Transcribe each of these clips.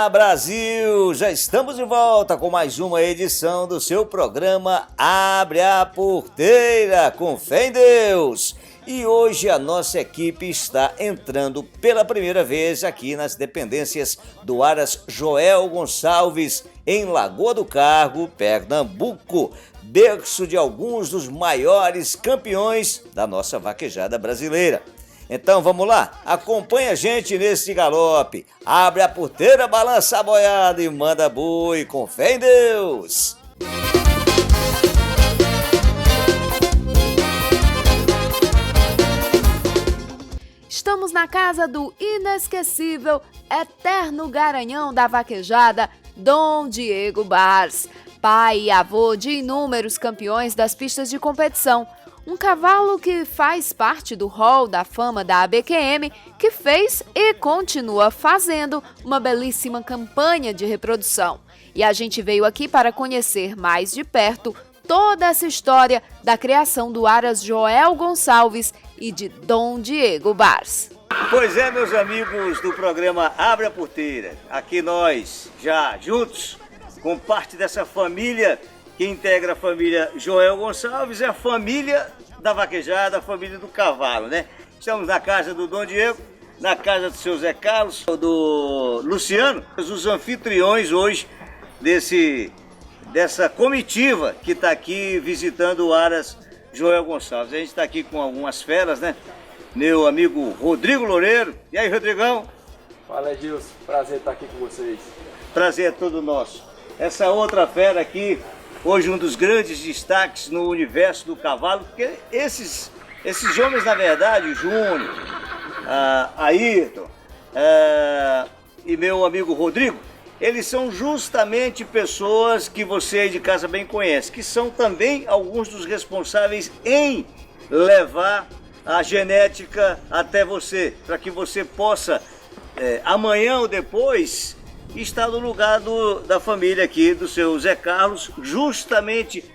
Olá, Brasil! Já estamos de volta com mais uma edição do seu programa Abre a Porteira, com fé em Deus. E hoje a nossa equipe está entrando pela primeira vez aqui nas dependências do Aras Joel Gonçalves, em Lagoa do Cargo, Pernambuco, berço de alguns dos maiores campeões da nossa vaquejada brasileira. Então vamos lá, acompanha a gente nesse galope, abre a porteira, balança a boiada e manda boi, com fé em Deus! Estamos na casa do inesquecível, eterno garanhão da vaquejada, Dom Diego Bars, pai e avô de inúmeros campeões das pistas de competição. Um cavalo que faz parte do hall da fama da ABQM, que fez e continua fazendo uma belíssima campanha de reprodução. E a gente veio aqui para conhecer mais de perto toda essa história da criação do Aras Joel Gonçalves e de Dom Diego Bars. Pois é, meus amigos do programa Abre a Porteira, aqui nós já juntos com parte dessa família que integra a família Joel Gonçalves, é a família da vaquejada, a família do cavalo, né? Estamos na casa do Dom Diego, na casa do seu Zé Carlos, do Luciano, os anfitriões hoje dessa comitiva que está aqui visitando o Aras Joel Gonçalves. A gente está aqui com algumas feras, né? Meu amigo Rodrigo Loureiro. E aí, Rodrigão? Fala, Gilson. Prazer estar aqui com vocês. Prazer é todo nosso. Essa outra fera aqui, hoje um dos grandes destaques no universo do cavalo, porque esses homens, na verdade, o Júnior, Ayrton e meu amigo Rodrigo, eles são justamente pessoas que você aí de casa bem conhece, que são também alguns dos responsáveis em levar a genética até você, para que você possa, amanhã ou depois, estar no lugar da família aqui, do seu Zé Carlos, justamente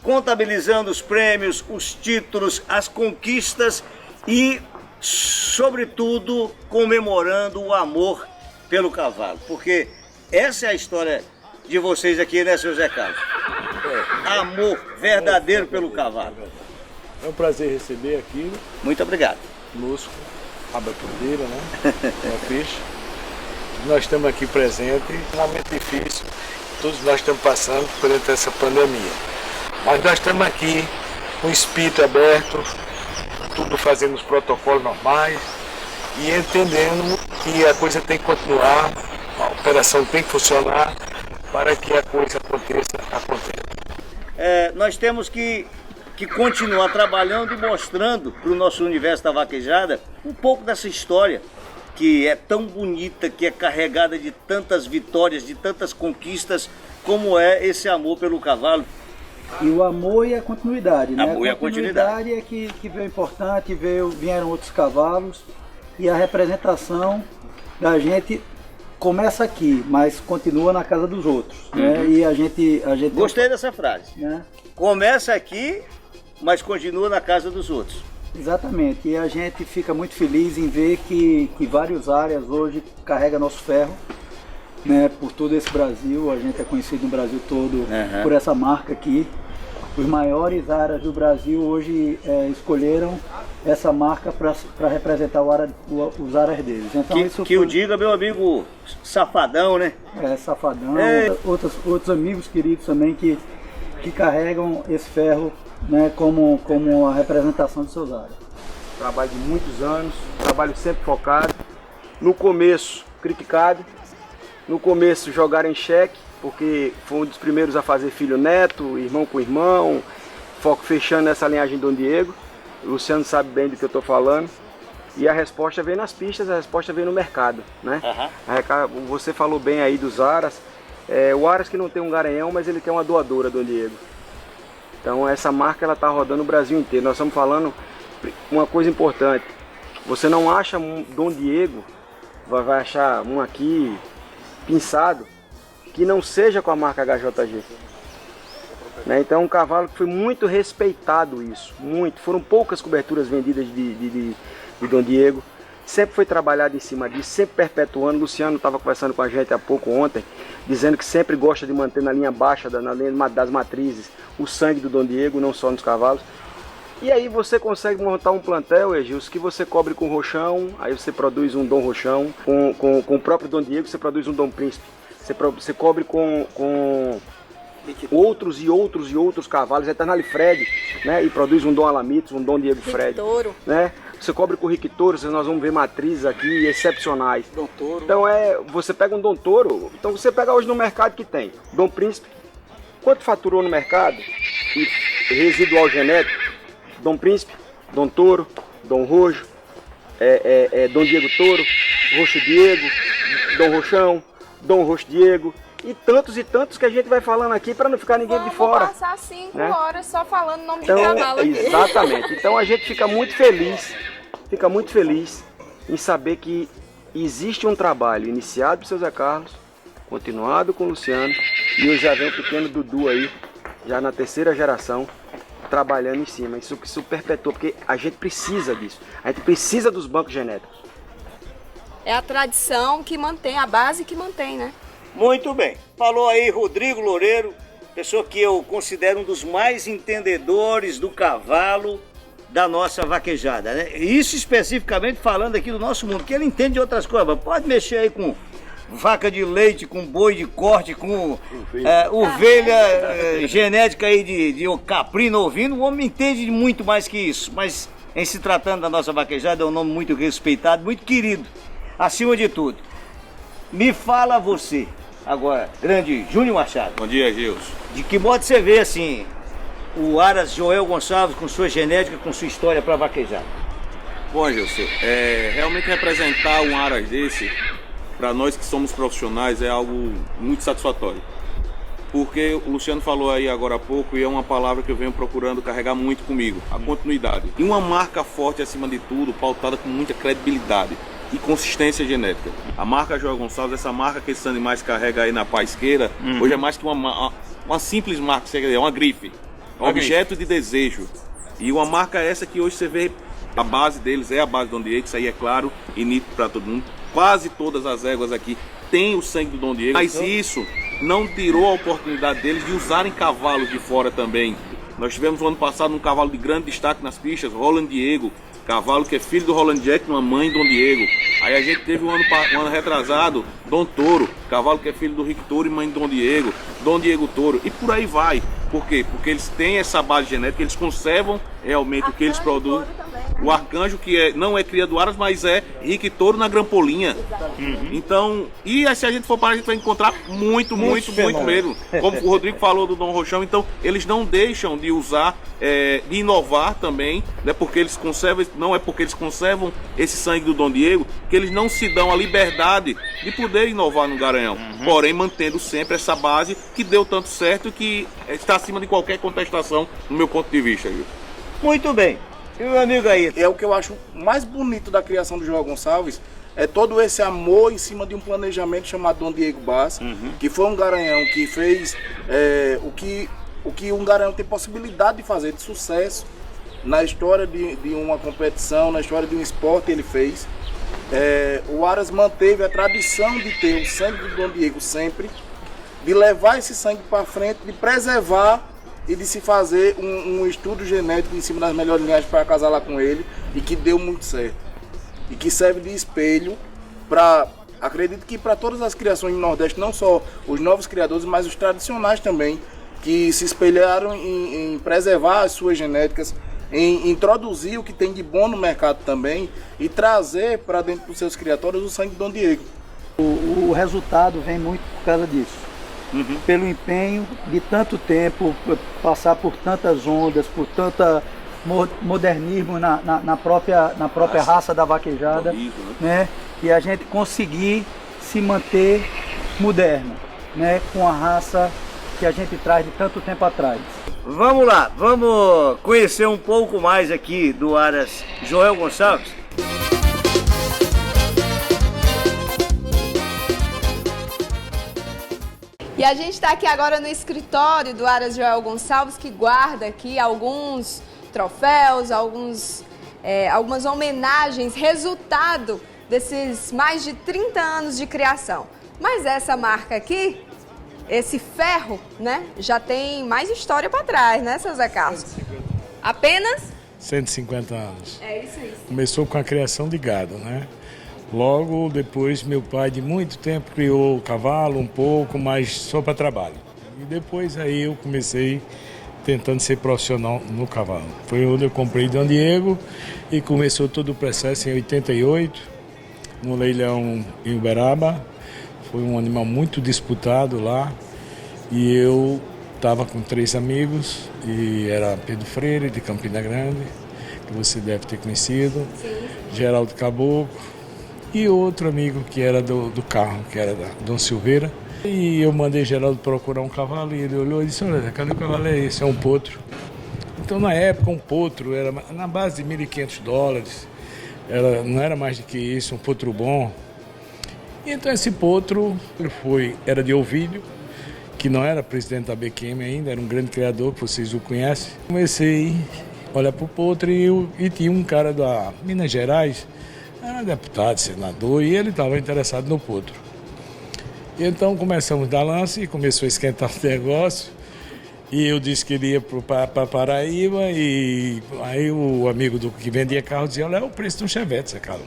contabilizando os prêmios, os títulos, as conquistas e, sobretudo, comemorando o amor pelo cavalo. Porque essa é a história de vocês aqui, né, seu Zé Carlos? Amor verdadeiro pelo cavalo. É um prazer receber aqui. Muito obrigado. Conosco, Abre a Porteira, né? É peixe. Nós estamos aqui presentes, um momento difícil, todos nós estamos passando por essa pandemia. Mas nós estamos aqui com o espírito aberto, tudo fazendo os protocolos normais e entendendo que a coisa tem que continuar, a operação tem que funcionar para que a coisa aconteça. Nós temos que continuar trabalhando e mostrando para o nosso universo da vaquejada um pouco dessa história que é tão bonita, que é carregada de tantas vitórias, de tantas conquistas, como é esse amor pelo cavalo. E o amor e a continuidade, né? Amor e a continuidade é que veio importante, vieram outros cavalos e a representação da gente começa aqui, mas continua na casa dos outros, né? E a gente Gostei dessa frase, né? Começa aqui, mas continua na casa dos outros. Exatamente, e a gente fica muito feliz em ver que várias áreas hoje carregam nosso ferro, né, por todo esse Brasil. A gente é conhecido no Brasil todo por essa marca aqui. Os maiores áreas do Brasil hoje escolheram essa marca para representar os áreas deles. Então, o diga meu amigo Safadão, né? Safadão, outros amigos queridos também que carregam esse ferro, né, como a representação de seus áreas. Trabalho de muitos anos, trabalho sempre focado. No começo, criticado. No começo, jogaram em xeque, porque foi um dos primeiros a fazer filho neto, irmão com irmão, foco fechando nessa linhagem Dom Diego. O Luciano sabe bem do que eu estou falando. E a resposta vem nas pistas, a resposta vem no mercado, né? Você falou bem aí dos Aras. O Aras que não tem um garanhão, mas ele tem uma doadora, Dom Diego. Então essa marca ela está rodando o Brasil inteiro. Nós estamos falando uma coisa importante. Você não acha um Dom Diego, vai achar um aqui pinçado, que não seja com a marca HJG. Né? Então é um cavalo que foi muito respeitado isso, muito. Foram poucas coberturas vendidas de Dom Diego. sempre foi trabalhado em cima disso, sempre perpetuando. Luciano estava conversando com a gente há pouco ontem, dizendo que sempre gosta de manter na linha baixa, na linha das matrizes, o sangue do Dom Diego, não só nos cavalos. E aí você consegue montar um plantel, Egilson, que você cobre com roxão, aí você produz um Dom Roxão, com o próprio Dom Diego você produz um Dom Príncipe. Você cobre com outros e outros cavalos, Eternal Fred, né? E produz um Dom Alamitos, um Dom Diego Fred. Touro. Né? Você cobre com Rick Touro, nós vamos ver matrizes aqui excepcionais. Dom Touro. Então você pega um Dom Touro, então você pega hoje no mercado que tem Dom Príncipe, quanto faturou no mercado, e residual genético, Dom Príncipe, Dom Touro, Dom Roxo, Dom Diego Touro, Roxo Diego, Dom Roxão, Dom Roxo Diego, e tantos que a gente vai falando aqui para não ficar ninguém de fora. Vamos passar 5 né? horas só falando nome Então, de cavalo aqui. exatamente. Então a gente fica muito feliz em saber que existe um trabalho iniciado por seu Zé Carlos, continuado com o Luciano, e hoje já vem o pequeno Dudu aí, já na 3ª geração, trabalhando em cima. Isso perpetua, porque a gente precisa disso. A gente precisa dos bancos genéticos. É a tradição que mantém, a base que mantém, né? Muito bem. Falou aí Rodrigo Loureiro, pessoa que eu considero um dos mais entendedores do cavalo da nossa vaquejada, né? Isso especificamente falando aqui do nosso mundo, que ele entende de outras coisas, mas pode mexer aí com vaca de leite, com boi de corte, com ovelha genética aí de caprino, ovino. O homem entende de muito mais que isso, mas em se tratando da nossa vaquejada é um nome muito respeitado, muito querido, acima de tudo. Me fala você, agora, grande Júnior Machado. Bom dia, Gilson. De que modo você vê, assim, o Aras Joel Gonçalves com sua genética, com sua história para vaquejar? Bom, Gilson, realmente representar um Aras desse, para nós que somos profissionais, é algo muito satisfatório. Porque o Luciano falou aí agora há pouco, e é uma palavra que eu venho procurando carregar muito comigo, a continuidade. E uma marca forte acima de tudo, pautada com muita credibilidade e consistência genética. A marca Joel Gonçalves, essa marca que esses animais carregam aí na paisqueira, hoje é mais que uma simples marca, é uma grife, um objeto de desejo. E uma marca essa que hoje você vê, a base deles é a base do Dom Diego, isso aí é claro e nítido para todo mundo. Quase todas as éguas aqui têm o sangue do Dom Diego, mas isso não tirou a oportunidade deles de usarem cavalos de fora também. Nós tivemos no ano passado um cavalo de grande destaque nas pistas, Roland Diego, cavalo que é filho do Roland Jack, uma mãe Dom Diego. Aí a gente teve um ano retrasado, Dom Touro, cavalo que é filho do Rick Touro e mãe de Dom Diego Touro, e por aí vai. Por quê? Porque eles têm essa base genética, eles conservam realmente o que eles produzem. O Arcanjo, que não é cria do Aras, mas é Rick Touro na Grampolinha. Então, e se a gente for parar, a gente vai encontrar muito mesmo. Como o Rodrigo falou do Dom Roxão, então eles não deixam de usar, de inovar também, né, porque eles conservam, não é porque eles conservam esse sangue do Dom Diego, que eles não se dão a liberdade de poder inovar no Garanhão. Porém, mantendo sempre essa base que deu tanto certo, que está acima de qualquer contestação, no meu ponto de vista. Viu? Muito bem. E meu amigo aí? É o que eu acho mais bonito da criação do Joel Gonçalves, é todo esse amor em cima de um planejamento chamado Dom Diego Bass, que foi um garanhão que fez o que um garanhão tem possibilidade de fazer, de sucesso na história de uma competição, na história de um esporte ele fez. O Aras manteve a tradição de ter o sangue do Dom Diego sempre, de levar esse sangue para frente, de preservar e de se fazer um estudo genético em cima das melhores linhagens para acasalar com ele, e que deu muito certo. E que serve de espelho para, acredito que para todas as criações do Nordeste, não só os novos criadores, mas os tradicionais também, que se espelharam em preservar as suas genéticas, em introduzir o que tem de bom no mercado também e trazer para dentro dos seus criatórios o sangue do Dom Diego. O resultado vem muito por causa disso. Pelo empenho de tanto tempo, passar por tantas ondas, por tanta modernismo na própria raça da vaquejada, né? E a gente conseguir se manter moderno, né? Com a raça que a gente traz de tanto tempo atrás. Vamos lá, vamos conhecer um pouco mais aqui do Aras Joel Gonçalves. E a gente está aqui agora no escritório do Aras Joel Gonçalves, que guarda aqui alguns troféus, alguns algumas homenagens, resultado desses mais de 30 anos de criação. Mas essa marca aqui, esse ferro, né, já tem mais história para trás, né, seu Zé Carlos? Apenas 150 anos. É isso aí. Começou com a criação de gado, né? Logo depois, meu pai, de muito tempo, criou o cavalo um pouco, mas só para trabalho. E depois aí eu comecei tentando ser profissional no cavalo. Foi onde eu comprei Dom Diego e começou todo o processo em 88, no leilão em Uberaba. Foi um animal muito disputado lá e eu estava com 3 amigos e era Pedro Freire, de Campina Grande, que você deve ter conhecido, Geraldo Caboclo e outro amigo que era do carro, que era da Dom Silveira. E eu mandei Geraldo procurar um cavalo e ele olhou e disse, olha, cadê o cavalo? É esse, é um potro. Então na época um potro era na base de $1.500, não era mais do que isso, um potro bom. E então esse potro era de Ovídio, que não era presidente da BQM ainda, era um grande criador, que vocês o conhecem. Comecei a olhar para o potro e tinha um cara da Minas Gerais, era deputado, senador, e ele estava interessado no potro. E então começamos a dar lance e começou a esquentar o negócio. E eu disse que iria para Paraíba e aí o amigo que vendia carro dizia, olha, é o preço de um Chevette, Zé Carlos.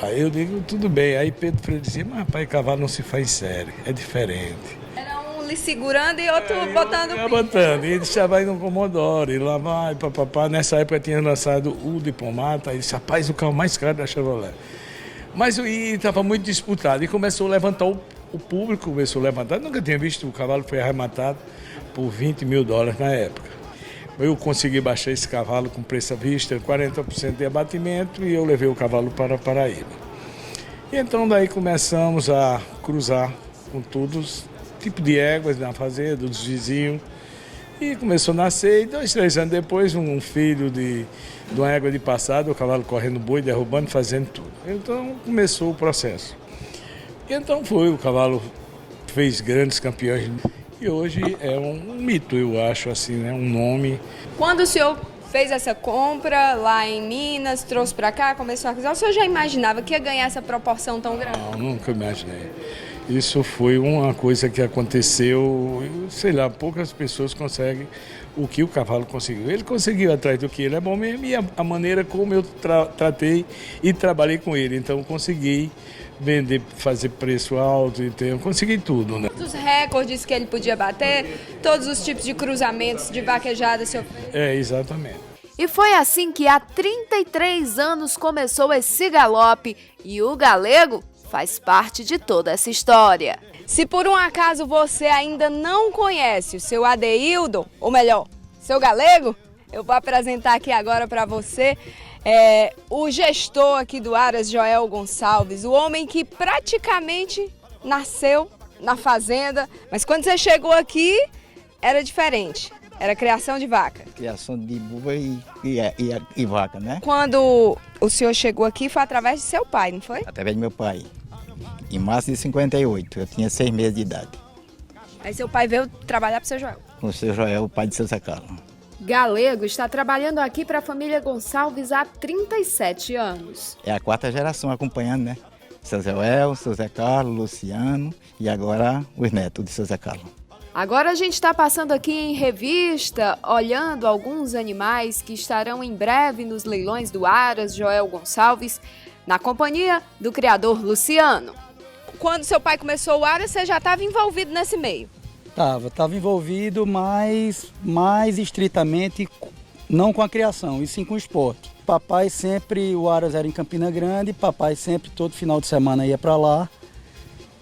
Aí eu digo, tudo bem. Aí Pedro Freire dizia, mas rapaz, cavalo não se faz sério, é diferente. Era um lhe segurando e outro botando o botando. E ele já vai no Commodore, e lá vai, papapá. Nessa época tinha lançado o Diplomata, aí disse, rapaz, o carro mais caro da Chevrolet. Mas estava muito disputado e começou a levantar o público, começou a levantar. Nunca tinha visto, o cavalo foi arrematado por $20 mil na época. Eu consegui baixar esse cavalo com preço à vista, 40% de abatimento, e eu levei o cavalo para Paraíba. E então daí começamos a cruzar com todos tipo de éguas na fazenda, dos vizinhos. E começou a nascer, e 2, 3 anos depois, um filho de uma égua de passado, o cavalo correndo boi, derrubando, fazendo tudo. Então começou o processo. E então o cavalo fez grandes campeões. E hoje é um mito, eu acho, assim, né? Um nome. Quando o senhor fez essa compra lá em Minas, trouxe para cá, começou a criar, o senhor já imaginava que ia ganhar essa proporção tão grande? Não, nunca imaginei. Isso foi uma coisa que aconteceu, sei lá, poucas pessoas conseguem o que o cavalo conseguiu. Ele conseguiu atrás do que ele é bom mesmo e a maneira como eu tratei e trabalhei com ele. Então consegui vender, fazer preço alto, então consegui tudo, né? Os recordes que ele podia bater, todos os tipos de cruzamentos, de vaquejada, senhor fez? É, exatamente. E foi assim que há 33 anos começou esse galope e o galego faz parte de toda essa história. Se por um acaso você ainda não conhece o seu Adeildo, ou melhor, seu galego, eu vou apresentar aqui agora para você o gestor aqui do Aras, Joel Gonçalves, o homem que praticamente nasceu na fazenda, mas quando você chegou aqui era diferente, era criação de vaca. Criação de buva e vaca, né? Quando o senhor chegou aqui foi através de seu pai, não foi? Através do meu pai. Em março de 58, eu tinha 6 meses de idade. Aí seu pai veio trabalhar para o seu Joel? Com o seu Joel, o pai de seu Zé Carlos. Galego está trabalhando aqui para a família Gonçalves há 37 anos. É a 4ª geração acompanhando, né? Seu Joel, seu Zé Carlos, Luciano e agora os netos de seu Zé Carlos. Agora a gente está passando aqui em revista, olhando alguns animais que estarão em breve nos leilões do Aras, Joel Gonçalves, na companhia do criador Luciano. Quando seu pai começou o Aras, você já estava envolvido nesse meio? Estava envolvido mais estritamente, não com a criação, e sim com o esporte. Papai sempre, o Aras era em Campina Grande, papai sempre, todo final de semana ia para lá.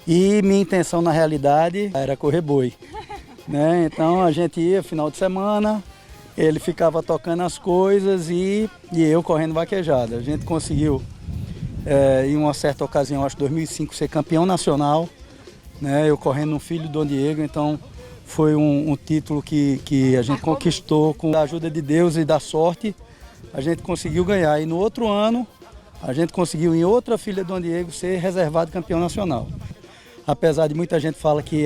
E minha intenção, na realidade, era correr boi. Né? Então a gente ia final de semana, ele ficava tocando as coisas e eu correndo vaquejada. A gente conseguiu, em uma certa ocasião, acho que 2005, ser campeão nacional. Né? Eu correndo no filho do Dom Diego, então foi um título que a gente conquistou com a ajuda de Deus e da sorte. A gente conseguiu ganhar. E no outro ano, a gente conseguiu em outra filha do Dom Diego ser reservado campeão nacional. Apesar de muita gente fala que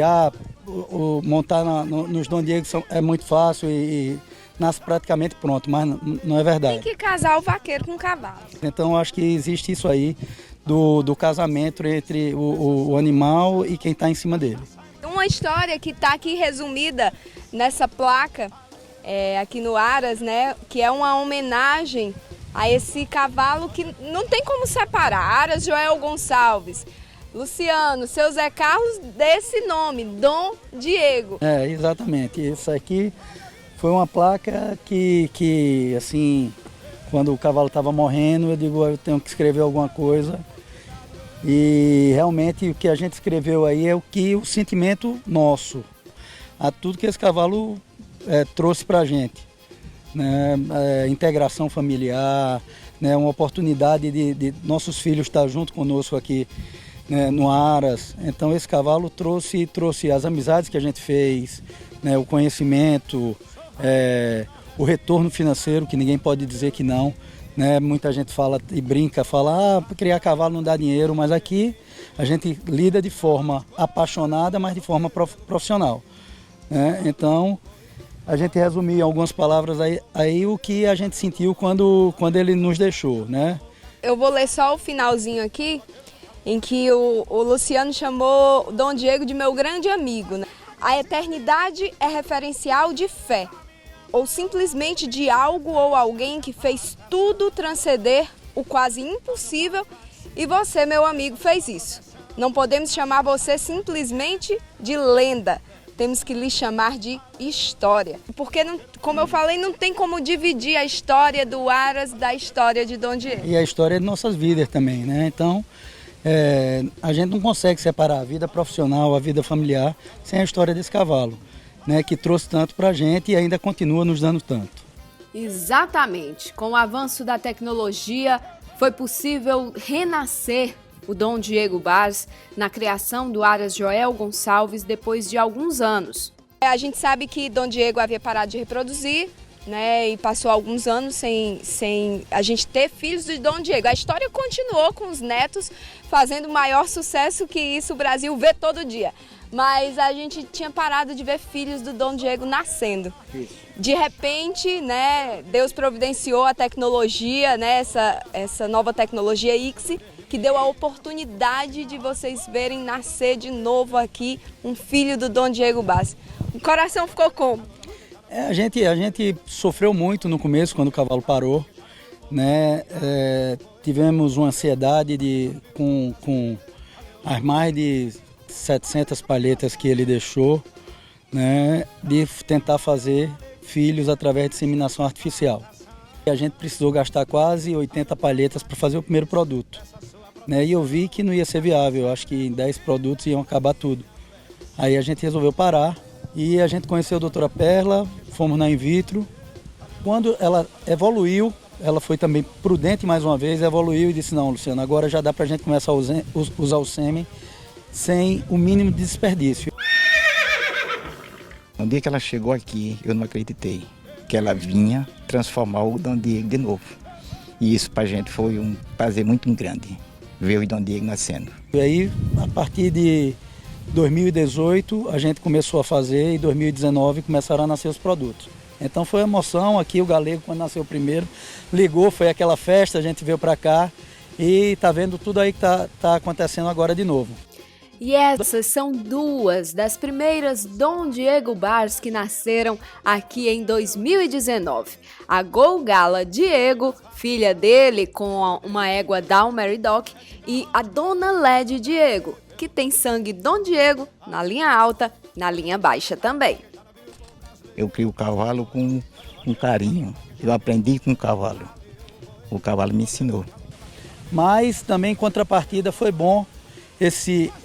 montar nos Dom Diego é muito fácil e nasce praticamente pronto, mas não é verdade. Tem que casar o vaqueiro com o cavalo. Então acho que existe isso aí do casamento entre o animal e quem está em cima dele. Uma história que está aqui resumida nessa placa, aqui no Aras, né, que é uma homenagem a esse cavalo que não tem como separar. Aras Joel Gonçalves, Luciano, seu Zé Carlos, desse nome, Dom Diego. Exatamente. Isso aqui foi uma placa que assim, quando o cavalo estava morrendo, eu digo, eu tenho que escrever alguma coisa. E realmente o que a gente escreveu aí é o sentimento nosso, a tudo que esse cavalo trouxe para a gente, né? Integração familiar, né? Uma oportunidade de nossos filhos estar junto conosco aqui, né, no Aras. Então esse cavalo trouxe as amizades que a gente fez, né, o conhecimento, o retorno financeiro, que ninguém pode dizer que não. Né, muita gente fala e brinca, fala, criar cavalo não dá dinheiro, mas aqui a gente lida de forma apaixonada, mas de forma profissional. Né? Então, a gente resumiu em algumas palavras aí o que a gente sentiu quando ele nos deixou. Né? Eu vou ler só o finalzinho aqui, em que o Luciano chamou Dom Diego de meu grande amigo. Né? A eternidade é referencial de fé, ou simplesmente de algo ou alguém que fez tudo transcender o quase impossível, e você, meu amigo, fez isso. Não podemos chamar você simplesmente de lenda, temos que lhe chamar de história. Porque, como eu falei, não tem como dividir a história do Aras da história de Dom Diego. E a história de nossas vidas também, né? Então, a gente não consegue separar a vida profissional, a vida familiar, sem a história desse cavalo. Né, que trouxe tanto para a gente e ainda continua nos dando tanto. Exatamente. Com o avanço da tecnologia, foi possível renascer o Dom Diego Bars na criação do Aras Joel Gonçalves depois de alguns anos. A gente sabe que Dom Diego havia parado de reproduzir, né, e passou alguns anos sem a gente ter filhos de Dom Diego. A história continuou com os netos fazendo maior sucesso que isso o Brasil vê todo dia. Mas a gente tinha parado de ver filhos do Dom Diego nascendo. Isso. De repente, né, Deus providenciou a tecnologia, né, essa nova tecnologia ICSI, que deu a oportunidade de vocês verem nascer de novo aqui um filho do Dom Diego Bars. O coração ficou como? A gente sofreu muito no começo, quando o cavalo parou. Né? Tivemos uma ansiedade com as mais de 700 palhetas que ele deixou, né, de tentar fazer filhos através de inseminação artificial. A gente precisou gastar quase 80 palhetas para fazer o primeiro produto. Né, e eu vi que não ia ser viável, acho que em 10 produtos iam acabar tudo. Aí a gente resolveu parar e a gente conheceu a doutora Perla, fomos na in vitro. Quando ela evoluiu, ela foi também prudente mais uma vez, evoluiu e disse, não, Luciano, agora já dá para a gente começar a usar o sêmen sem o mínimo de desperdício. No dia que ela chegou aqui, eu não acreditei que ela vinha transformar o Dom Diego de novo. E isso para a gente foi um prazer muito grande, ver o Dom Diego nascendo. E aí, a partir de 2018, a gente começou a fazer e em 2019 começaram a nascer os produtos. Então foi emoção, aqui o Galego, quando nasceu primeiro, ligou, foi aquela festa, a gente veio para cá e tá vendo tudo aí que tá acontecendo agora de novo. E essas são duas das primeiras Dom Diego Bars que nasceram aqui em 2019. A Gol Gala Diego, filha dele com uma égua Dalmary Dock, e a Dona Led Diego, que tem sangue Dom Diego na linha alta, na linha baixa também. Eu crio o cavalo com carinho, eu aprendi com o cavalo me ensinou. Mas também em contrapartida foi bom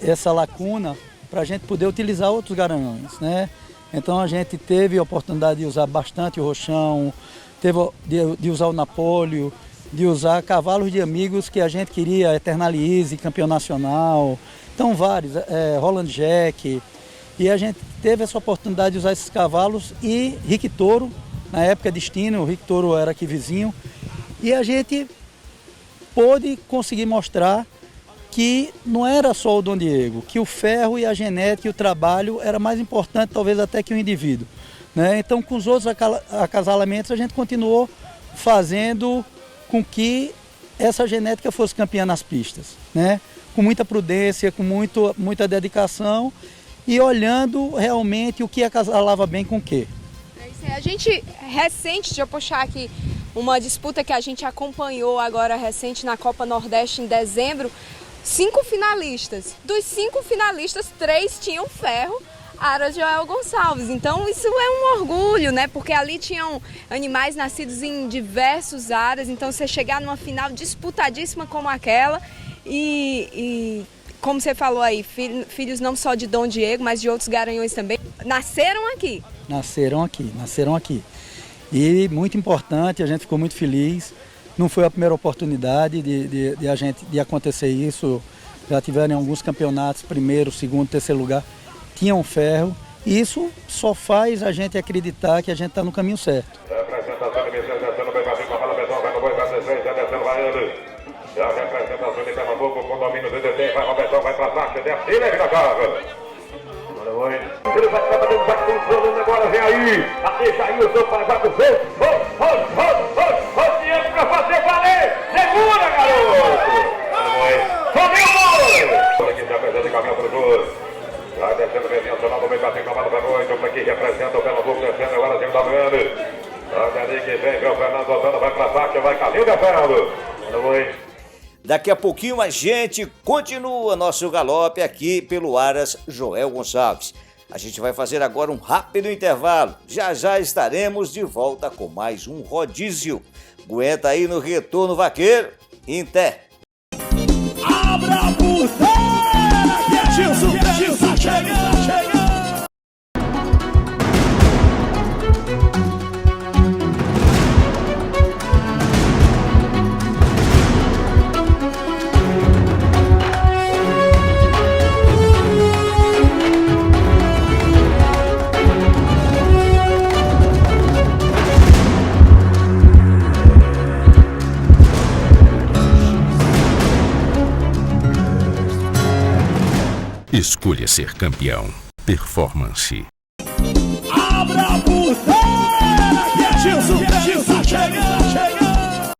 essa lacuna para a gente poder utilizar outros garanhões, né? Então a gente teve a oportunidade de usar bastante o roxão, de usar o Napóleo, de usar cavalos de amigos que a gente queria, Eternalize, campeão nacional, então vários, Roland Jack, e a gente teve essa oportunidade de usar esses cavalos e Rick Toro, na época Destino, o Rick Toro era aqui vizinho, e a gente pôde conseguir mostrar que não era só o Dom Diego, que o ferro e a genética e o trabalho era mais importante talvez até que o indivíduo. né? Então, com os outros acasalamentos, a gente continuou fazendo com que essa genética fosse campeã nas pistas, né? Com muita prudência, com muita dedicação e olhando realmente o que acasalava bem com o quê. A gente recente, deixa eu puxar aqui, uma disputa que a gente acompanhou agora recente na Copa Nordeste em dezembro, 5 finalistas. Dos 5 finalistas, 3 tinham ferro, Aras Joel Gonçalves. Então isso é um orgulho, né? Porque ali tinham animais nascidos em diversos aras, então você chegar numa final disputadíssima como aquela e como você falou aí, filhos não só de Dom Diego, mas de outros garanhões também, nasceram aqui. Nasceram aqui. E muito importante, a gente ficou muito feliz. Não foi a primeira oportunidade de acontecer isso. Já tiveram em alguns campeonatos, primeiro, segundo, terceiro lugar, tinham ferro. E isso só faz a gente acreditar que a gente está no caminho certo. Já representa a Zona de Pernambuco, condomínio do DT, vai Robertão, vai pra baixo, desce e leve na casa. Ele vai trabalhando, vai controlando agora, vem aí, deixa aí o seu pai, vai pro voo, Diego pra fazer valer, segura, garoto. Sobe o gol! Olha que se apresenta e caminha pro gol. Vai descendo, vem nacional, do meio, batendo com a mão do oito, pra quem representa o Pernambuco, descendo, agora Zinho da Luane. Olha ali que vem, o Fernando Otano, vai pra baixo, vai caminho, defendo. Daqui a pouquinho a gente continua nosso galope aqui pelo Aras Joel Gonçalves. A gente vai fazer agora um rápido intervalo. Já já estaremos de volta com mais um rodízio. Aguenta aí no Retorno Vaqueiro. Inter. Abra a porteira que é Gilson tá chegando. Escolha ser campeão. Performance. Abra a porteira que é Gilson tá chegando.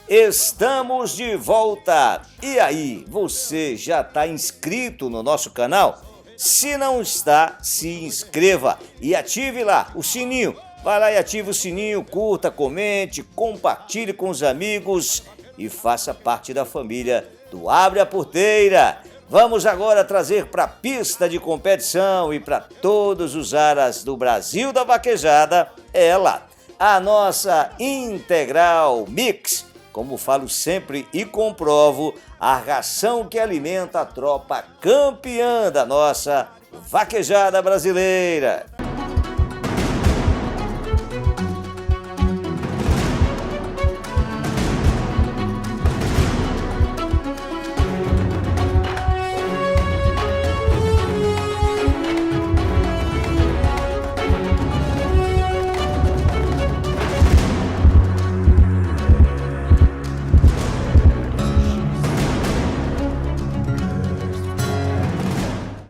Estamos de volta. E aí, você já está inscrito no nosso canal? Se não está, se inscreva e ative lá o sininho. Vai lá e ative o sininho, curta, comente, compartilhe com os amigos e faça parte da família do Abre a Porteira. Vamos agora trazer para a pista de competição e para todos os aras do Brasil da vaquejada, ela, a nossa Integral Mix. Como falo sempre e comprovo, a ração que alimenta a tropa campeã da nossa vaquejada brasileira.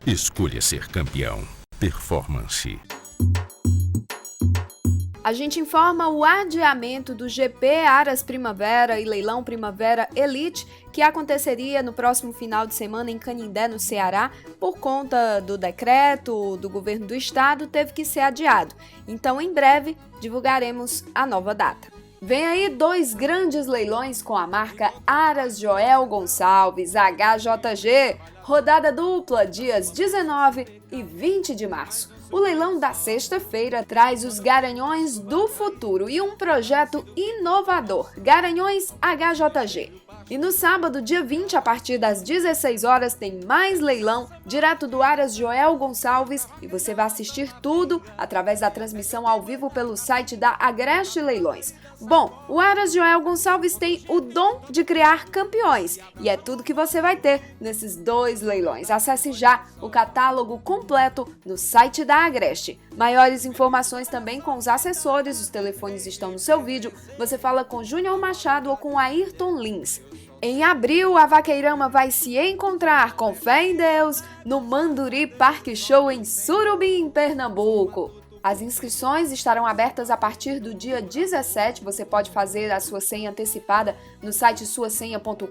Escolha ser campeão. Performance. A gente informa o adiamento do GP Aras Primavera e Leilão Primavera Elite, que aconteceria no próximo final de semana em Canindé, no Ceará, por conta do decreto do governo do estado, teve que ser adiado. Então, em breve, divulgaremos a nova data. Vem aí 2 grandes leilões com a marca Aras Joel Gonçalves, HJG, rodada dupla dias 19 e 20 de março. O leilão da sexta-feira traz os Garanhões do Futuro e um projeto inovador, Garanhões HJG. E no sábado, dia 20, a partir das 16 horas, tem mais leilão direto do Aras Joel Gonçalves e você vai assistir tudo através da transmissão ao vivo pelo site da Agreste Leilões. Bom, o Aras Joel Gonçalves tem o dom de criar campeões e é tudo que você vai ter nesses 2 leilões. Acesse já o catálogo completo no site da Agreste. Maiores informações também com os assessores, os telefones estão no seu vídeo. Você fala com Júnior Machado ou com Ayrton Lins. Em abril, a Vaqueirama vai se encontrar, com fé em Deus, no Manduri Parque Show em Surubim, Pernambuco. As inscrições estarão abertas a partir do dia 17. Você pode fazer a sua senha antecipada no site suasenha.com.br.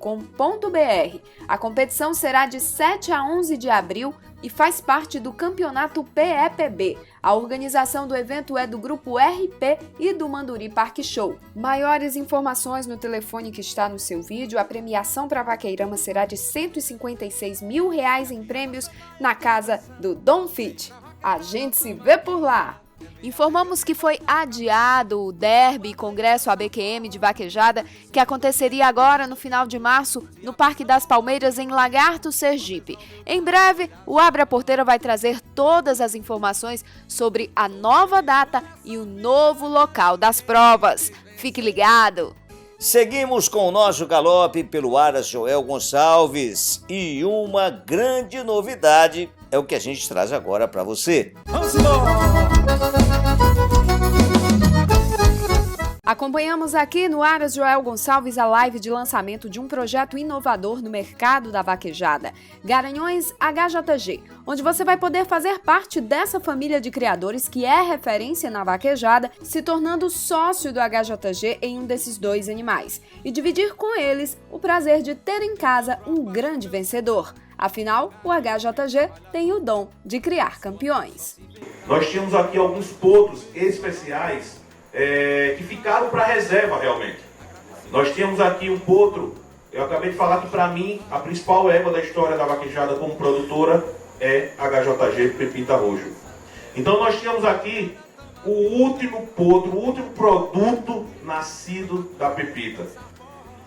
A competição será de 7 a 11 de abril e faz parte do Campeonato PEPB. A organização do evento é do Grupo RP e do Manduri Parque Show. Maiores informações no telefone que está no seu vídeo. A premiação para a Vaqueirama será de R$156 mil em prêmios na casa do Dom Fit. A gente se vê por lá! Informamos que foi adiado o Derby Congresso ABQM de Vaquejada, que aconteceria agora no final de março no Parque das Palmeiras, em Lagarto, Sergipe. Em breve, o Abre a Porteira vai trazer todas as informações sobre a nova data e o novo local das provas. Fique ligado! Seguimos com o nosso galope pelo Aras Joel Gonçalves e uma grande novidade é o que a gente traz agora para você. Vamos embora! Acompanhamos aqui no Aras Joel Gonçalves a live de lançamento de um projeto inovador no mercado da vaquejada, Garanhões HJG, onde você vai poder fazer parte dessa família de criadores que é referência na vaquejada, se tornando sócio do HJG em um desses dois animais e dividir com eles o prazer de ter em casa um grande vencedor. Afinal, o HJG tem o dom de criar campeões. Nós tínhamos aqui alguns potros especiais que ficaram para reserva realmente. Nós tínhamos aqui um potro, eu acabei de falar que para mim a principal égua da história da vaquejada como produtora é HJG Pepita Rojo. Então nós tínhamos aqui o último potro, o último produto nascido da Pepita.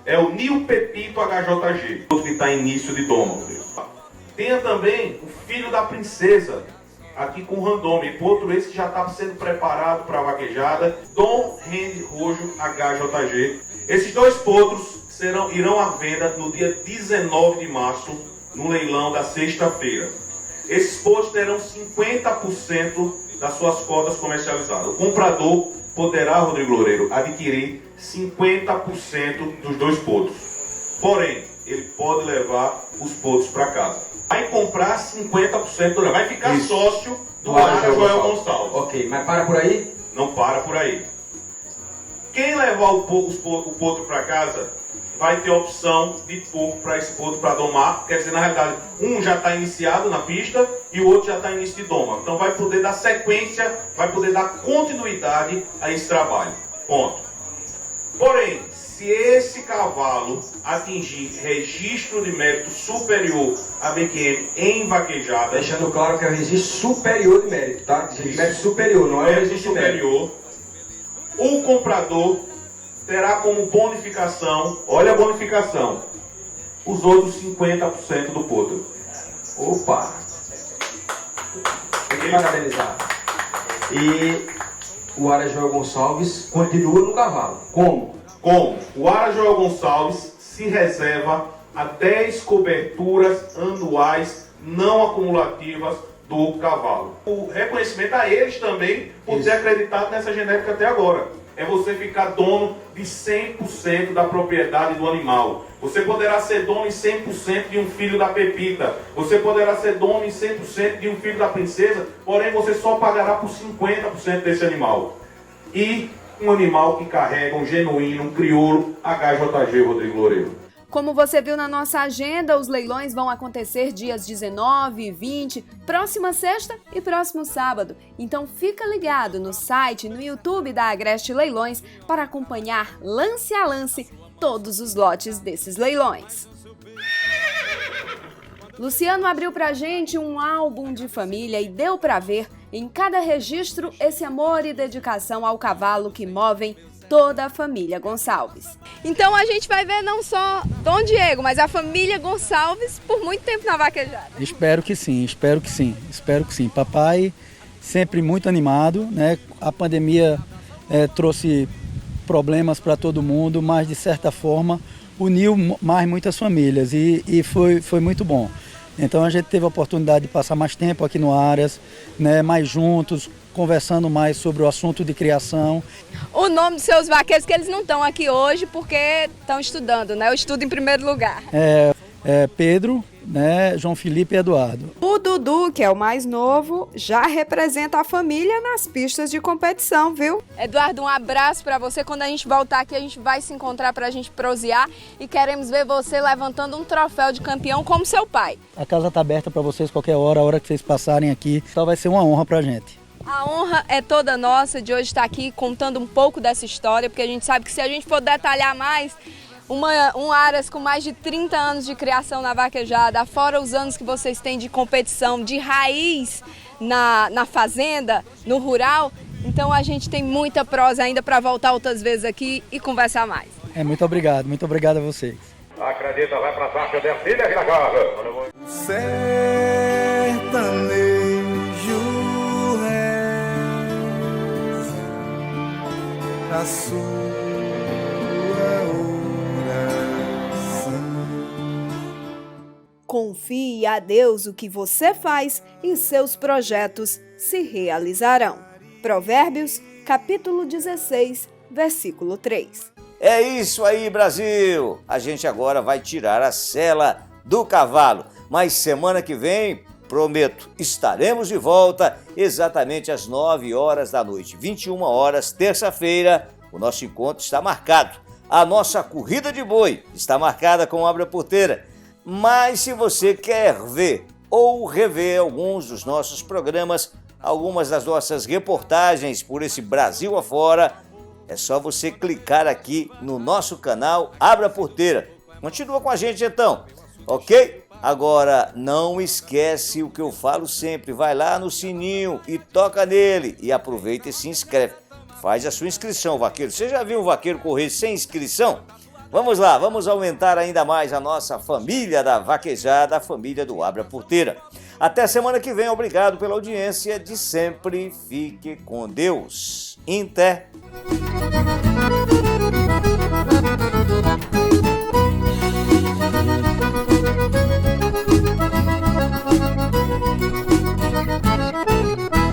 É o Nil Pepito HJG, que está em início de doma. Tem também o filho da princesa, aqui com o Randome, potro esse que já estava sendo preparado para a vaquejada, Dom Rende Rojo HJG. Esses dois potros irão à venda no dia 19 de março, no leilão da sexta-feira. Esses potros terão 50% das suas cotas comercializadas. O comprador poderá, Rodrigo Loureiro, adquirir 50% dos dois potros. Porém, ele pode levar os potros para casa. Vai comprar 50%, vai ficar isso. Sócio do Aras Joel Gonçalves. Ok, mas para por aí? Não para por aí. Quem levar o potro para casa vai ter a opção de porco para esse potro para domar. Quer dizer, na realidade, um já está iniciado na pista e o outro já está em início de doma. Então vai poder dar sequência, vai poder dar continuidade a esse trabalho. Ponto. Porém, se esse cavalo atingir registro de mérito superior a BQM em vaquejada... Deixando claro que é o registro superior de mérito, tá? Mérito superior, não é o registro superior. O comprador terá como bonificação, olha a bonificação, os outros 50% do potro. Opa! Tem que parabenizar. E o Aras Joel Gonçalves continua no cavalo. Como? O Aras Joel Gonçalves se reserva a 10 coberturas anuais não acumulativas do cavalo. O reconhecimento a eles também por ter acreditado nessa genética até agora. É você ficar dono de 100% da propriedade do animal. Você poderá ser dono em 100% de um filho da Pepita. Você poderá ser dono em 100% de um filho da princesa, porém você só pagará por 50% desse animal. E um animal que carrega um genuíno, um crioulo HJG, Rodrigo Loureiro. Como você viu na nossa agenda, os leilões vão acontecer dias 19 e 20, próxima sexta e próximo sábado. Então fica ligado no site e no YouTube da Agreste Leilões para acompanhar lance a lance todos os lotes desses leilões. Luciano abriu pra gente um álbum de família e deu pra ver em cada registro esse amor e dedicação ao cavalo que movem toda a família Gonçalves. Então a gente vai ver não só Dom Diego, mas a família Gonçalves por muito tempo na vaquejada. Espero que sim, espero que sim, espero que sim. Papai sempre muito animado, né? A pandemia trouxe problemas para todo mundo, mas de certa forma uniu mais muitas famílias e foi muito bom. Então a gente teve a oportunidade de passar mais tempo aqui no Aras, né, mais juntos, conversando mais sobre o assunto de criação. O nome dos seus vaqueiros, que eles não estão aqui hoje porque estão estudando, né? Eu estudo em primeiro lugar. Pedro né, João Felipe e Eduardo. O Dudu, que é o mais novo, já representa a família nas pistas de competição, viu? Eduardo, um abraço pra você. Quando a gente voltar aqui, a gente vai se encontrar pra gente prosear e queremos ver você levantando um troféu de campeão como seu pai. A casa tá aberta para vocês qualquer hora, a hora que vocês passarem aqui. Só vai ser uma honra pra gente. A honra é toda nossa de hoje estar aqui contando um pouco dessa história, porque a gente sabe que se a gente for detalhar mais, um Aras com mais de 30 anos de criação na vaquejada, fora os anos que vocês têm de competição, de raiz na fazenda, no rural, então a gente tem muita prosa ainda para voltar outras vezes aqui e conversar mais. Muito obrigado a vocês. Acredita, vai pra faixa, Dercília aqui na casa. A sua oração. Confie a Deus o que você faz e seus projetos se realizarão. Provérbios, capítulo 16, versículo 3. É isso aí, Brasil! A gente agora vai tirar a sela do cavalo, mas semana que vem, prometo, estaremos de volta exatamente às 9 horas da noite, 21 horas, terça-feira, o nosso encontro está marcado. A nossa corrida de boi está marcada com Abra Porteira. Mas se você quer ver ou rever alguns dos nossos programas, algumas das nossas reportagens por esse Brasil afora, é só você clicar aqui no nosso canal Abra Porteira. Continua com a gente então, ok? Agora, não esquece o que eu falo sempre, vai lá no sininho e toca nele e aproveita e se inscreve. Faz a sua inscrição, vaqueiro. Você já viu um vaqueiro correr sem inscrição? Vamos lá, vamos aumentar ainda mais a nossa família da vaquejada, a família do Abra Porteira. Até semana que vem, obrigado pela audiência de sempre. Fique com Deus. Inter.